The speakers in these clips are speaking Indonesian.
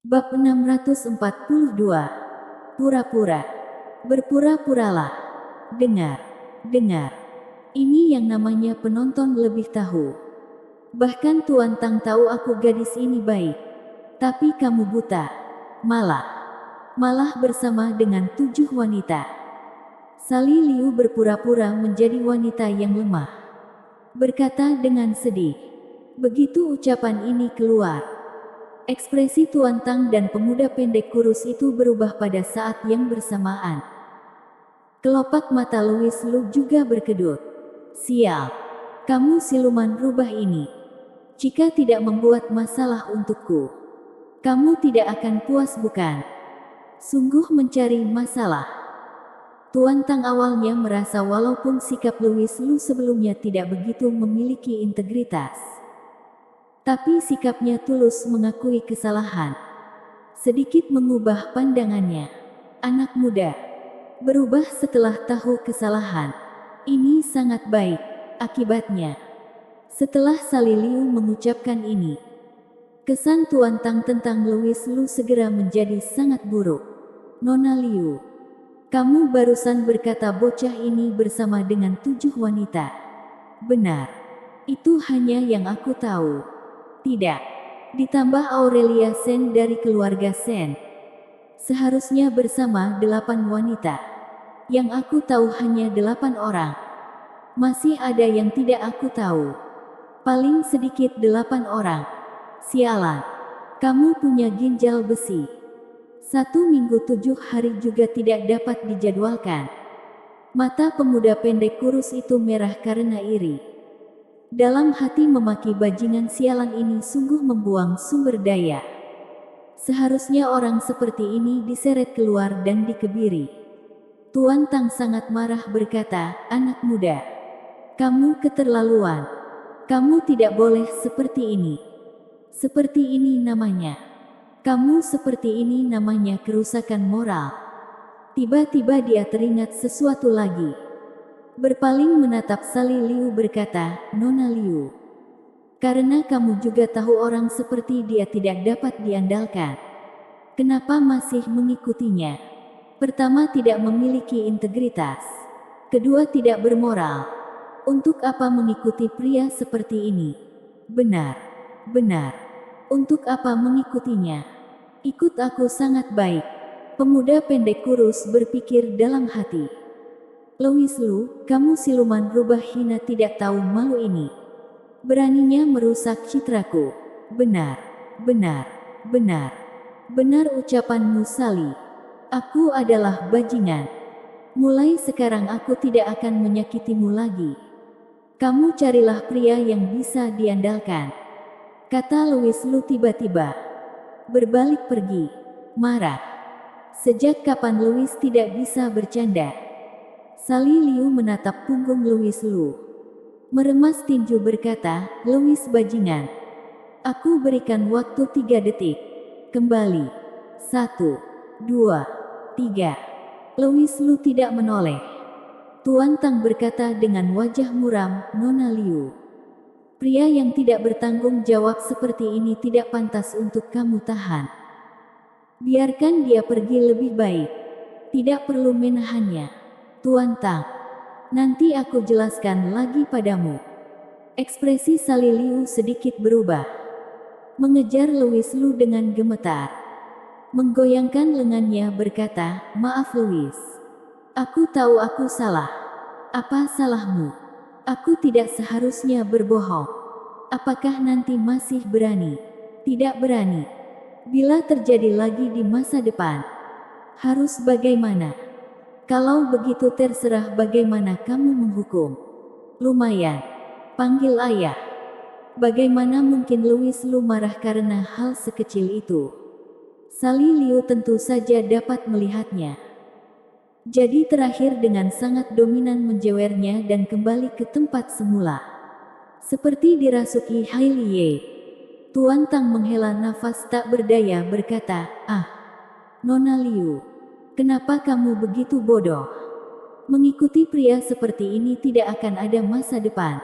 Bab 642. Pura-pura. Berpura-puralah. Dengar, dengar. Ini yang namanya penonton lebih tahu. Bahkan Tuan Tang tahu aku gadis ini baik. Tapi kamu buta. Malah bersama dengan 7 wanita. Sali Liu berpura-pura menjadi wanita yang lemah. Berkata dengan sedih. Begitu ucapan ini keluar, ekspresi Tuan Tang dan pemuda pendek kurus itu berubah pada saat yang bersamaan. Kelopak mata Louis Lu juga berkedut. Sial, kamu siluman rubah ini. Jika tidak membuat masalah untukku, kamu tidak akan puas bukan? Sungguh mencari masalah. Tuan Tang awalnya merasa walaupun sikap Louis Lu sebelumnya tidak begitu memiliki integritas, tapi sikapnya tulus mengakui kesalahan. Sedikit mengubah pandangannya. Anak muda. Berubah setelah tahu kesalahan. Ini sangat baik. Akibatnya, setelah Sali Liu mengucapkan ini, kesan Tuan Tang tentang Louis Lu segera menjadi sangat buruk. Nona Liu, kamu barusan berkata bocah ini bersama dengan 7 wanita. Benar. Itu hanya yang aku tahu. Tidak. Ditambah Aurelia Sen dari keluarga Sen. Seharusnya bersama 8 wanita. Yang aku tahu hanya 8 orang. Masih ada yang tidak aku tahu. Paling sedikit 8 orang. Sialan. Kamu punya ginjal besi. 1 minggu 7 hari juga tidak dapat dijadwalkan. Mata pemuda pendek kurus itu merah karena iri. Dalam hati memaki bajingan sialan ini sungguh membuang sumber daya. Seharusnya orang seperti ini diseret keluar dan dikebiri. Tuan Tang sangat marah berkata, anak muda, kamu keterlaluan. Kamu tidak boleh seperti ini. Seperti ini namanya. Kamu seperti ini namanya kerusakan moral. Tiba-tiba dia teringat sesuatu lagi. Berpaling menatap Sali Liu berkata, Nona Liu, karena kamu juga tahu orang seperti dia tidak dapat diandalkan. Kenapa masih mengikutinya? Pertama, tidak memiliki integritas. Kedua, tidak bermoral. Untuk apa mengikuti pria seperti ini? Benar. Untuk apa mengikutinya? Ikut aku sangat baik. Pemuda pendek kurus berpikir dalam hati. Louis Lu, kamu siluman rubah hina tidak tahu malu ini. Beraninya merusak citraku. Benar ucapanmu Sali. Aku adalah bajingan. Mulai sekarang aku tidak akan menyakitimu lagi. Kamu carilah pria yang bisa diandalkan. Kata Louis Lu tiba-tiba. Berbalik pergi. Marah. Sejak kapan Louis tidak bisa bercanda? Sali Liu menatap punggung Louis Lu. Meremas tinju berkata, Louis bajingan. Aku berikan waktu 3 detik. Kembali. 1, 2, 3. Louis Lu tidak menoleh. Tuan Tang berkata dengan wajah muram, Nona Liu. Pria yang tidak bertanggung jawab seperti ini tidak pantas untuk kamu tahan. Biarkan dia pergi lebih baik. Tidak perlu menahannya. Tuan Tang, nanti aku jelaskan lagi padamu. Ekspresi Sali Liu sedikit berubah. Mengejar Louis Lu dengan gemetar. Menggoyangkan lengannya berkata, maaf Louis. Aku tahu aku salah. Apa salahmu? Aku tidak seharusnya berbohong. Apakah nanti masih berani? Tidak berani. Bila terjadi lagi di masa depan, harus bagaimana? Kalau begitu terserah bagaimana kamu menghukum. Lumayan. Panggil ayah. Bagaimana mungkin Louis Lu marah karena hal sekecil itu? Sali Liu tentu saja dapat melihatnya. Jadi terakhir dengan sangat dominan menjewernya dan kembali ke tempat semula. Seperti dirasuki Hailie. Tuan Tang menghela nafas tak berdaya berkata, Nona Liu. Kenapa kamu begitu bodoh? Mengikuti pria seperti ini tidak akan ada masa depan.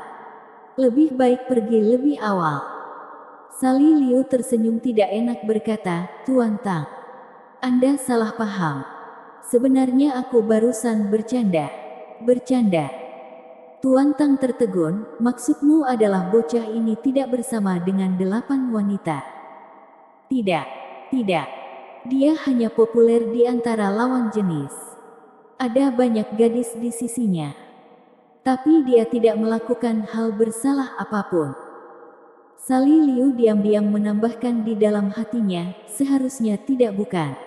Lebih baik pergi lebih awal. Sali Liu tersenyum tidak enak berkata, Tuan Tang, Anda salah paham. Sebenarnya aku barusan bercanda. Bercanda. Tuan Tang tertegun, maksudmu adalah bocah ini tidak bersama dengan 8 wanita. Tidak, tidak. Dia hanya populer di antara lawan jenis. Ada banyak gadis di sisinya. Tapi dia tidak melakukan hal bersalah apapun. Sali Liu diam-diam menambahkan di dalam hatinya, seharusnya tidak bukan.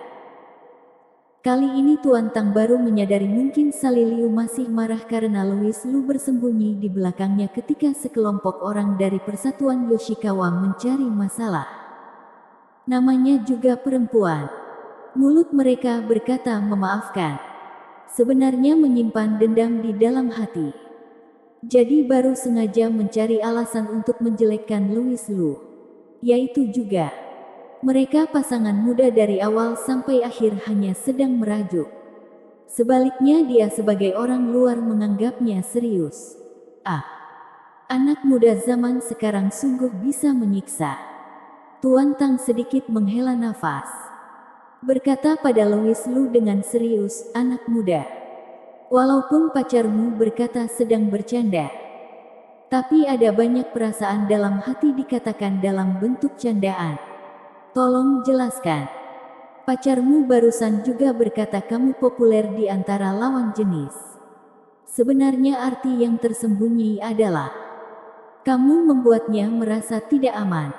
Kali ini Tuan Tang baru menyadari mungkin Sali Liu masih marah karena Louis Lu bersembunyi di belakangnya ketika sekelompok orang dari Persatuan Yoshikawa mencari masalah. Namanya juga perempuan. Mulut mereka berkata memaafkan. Sebenarnya menyimpan dendam di dalam hati. Jadi baru sengaja mencari alasan untuk menjelekkan Louis Lu. Yaitu juga. Mereka pasangan muda dari awal sampai akhir hanya sedang merajuk. Sebaliknya dia sebagai orang luar menganggapnya serius. Anak muda zaman sekarang sungguh bisa menyiksa. Tuan Tang sedikit menghela nafas. Berkata pada Louis Lu dengan serius, anak muda. Walaupun pacarmu berkata sedang bercanda. Tapi ada banyak perasaan dalam hati dikatakan dalam bentuk candaan. Tolong jelaskan. Pacarmu barusan juga berkata kamu populer di antara lawan jenis. Sebenarnya arti yang tersembunyi adalah kamu membuatnya merasa tidak aman.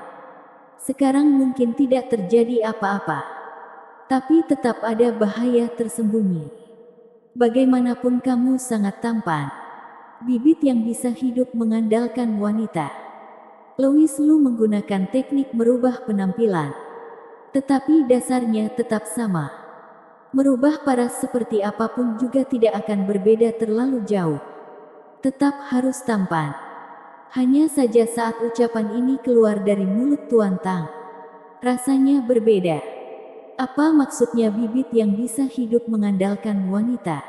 Sekarang mungkin tidak terjadi apa-apa. Tapi tetap ada bahaya tersembunyi. Bagaimanapun kamu sangat tampan. Bibit yang bisa hidup mengandalkan wanita. Louis Lu menggunakan teknik merubah penampilan. Tetapi dasarnya tetap sama. Merubah paras seperti apapun juga tidak akan berbeda terlalu jauh. Tetap harus tampan. Hanya saja saat ucapan ini keluar dari mulut Tuan Tang, rasanya berbeda. Apa maksudnya bibit yang bisa hidup mengandalkan wanita?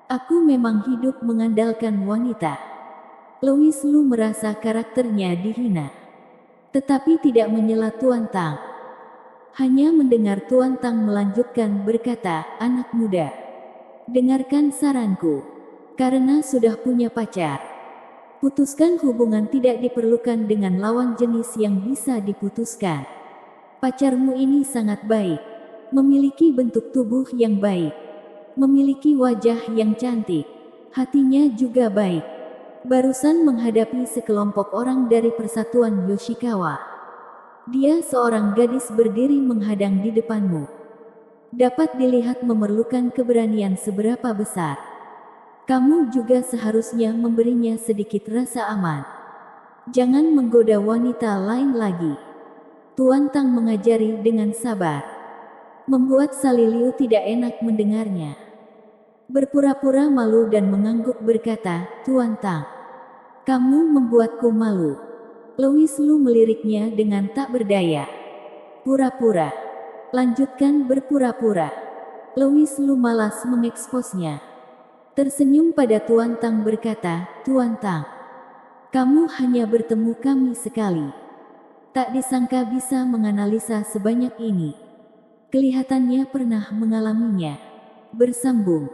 Aku memang hidup mengandalkan wanita. Louis Lu merasa karakternya dihina. Tetapi tidak menyela Tuan Tang. Hanya mendengar Tuan Tang melanjutkan berkata, anak muda. Dengarkan saranku. Karena sudah punya pacar. Putuskan hubungan tidak diperlukan dengan lawan jenis yang bisa diputuskan. Pacarmu ini sangat baik. Memiliki bentuk tubuh yang baik. Memiliki wajah yang cantik. Hatinya juga baik. Barusan menghadapi sekelompok orang dari Persatuan Yoshikawa. Dia seorang gadis berdiri menghadang di depanmu. Dapat dilihat memerlukan keberanian seberapa besar. Kamu juga seharusnya memberinya sedikit rasa aman. Jangan menggoda wanita lain lagi. Tuan Tang mengajari dengan sabar. Membuat Sali Liu tidak enak mendengarnya. Berpura-pura malu dan mengangguk berkata, Tuan Tang, kamu membuatku malu. Louis Lu meliriknya dengan tak berdaya. Pura-pura. Lanjutkan berpura-pura. Louis Lu malas mengeksposnya. Tersenyum pada Tuan Tang berkata, Tuan Tang, kamu hanya bertemu kami sekali. Tak disangka bisa menganalisa sebanyak ini. Kelihatannya pernah mengalaminya. Bersambung.